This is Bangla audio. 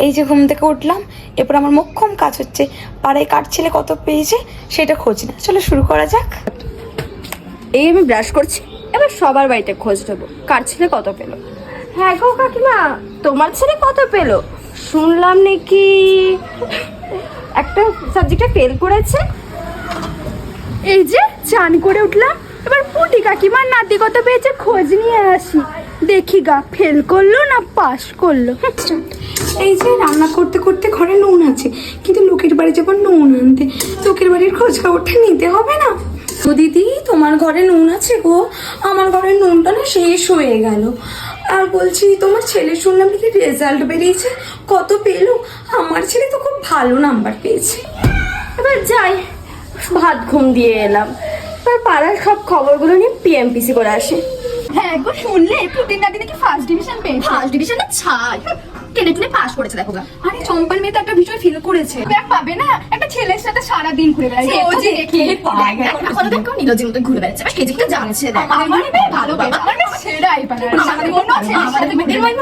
এই যে ঘুম থেকে উঠলাম, এরপর আমার মোক্ষম কাজ হচ্ছে পাড়ায় কার ছেলে কত পেয়েছে সেটা খোঁজ না। চলো শুরু করা যাক। এই আমি ব্রাশ করছি, এবার সবার বাড়িতে খোঁজ নেবো কার ছেলে কত পেলো। হ্যাঁ গো কাকিমা, তোমার ছেলে কত পেলো? শুনলাম নাকি একটা সাবজেক্টে ফেল করেছে। এই যে চান করে উঠলাম, এবার পুটি কাকিমার নাতি কত পেয়েছে খোঁজ নিয়ে আসি, দেখি গা ফেল করলো না পাস করলো। এই যে রান্না করতে করতে ঘরে নুন আছে, কিন্তু লোকের বাড়ি যাবার নুন আনতে লোকের বাড়ির খোঁজ খবরটা নিতে হবে না? তো দিদি, তোমার ঘরে নুন আছে গো, আমার ঘরে নুনটা না শেষ হয়ে গেল। আর বলছি, তোমার ছেলে শুনলাম নাকি রেজাল্ট বেরিয়েছে, কত পেলো? আমার ছেলে তো খুব ভালো নাম্বার পেয়েছে। এবার যাই, ভাত ঘুম দিয়ে এলাম, এবার পাড়ার সব খবরগুলো নিয়ে পিএমপিসি করে আসি। হ্যাঁ গো, শুনলে পুতিন নাকি নাকি ফার্স্ট ডিভিশন পেয়েছে। ফার্স্ট ডিভিশনে ছাই, টেনে টুনে পাস করেছে দেখো গা। আরে চম্পার মেয়ে তো একটা বিষয় ফিল করেছে, ব্যাগ পাবে না, একটা ছেলের সাথে সারা দিন ঘুরে বেড়ায়। এখন দেখো নীলজির মতো ঘুরে বেড়াচ্ছে, এবার কেজি কিন্তু জানছে দেখ আমার মেয়ে ভালো পেয়ে, আমার মেয়ে সেরাই পারে। আমাদের মনে আছে আমাদের মেয়েদের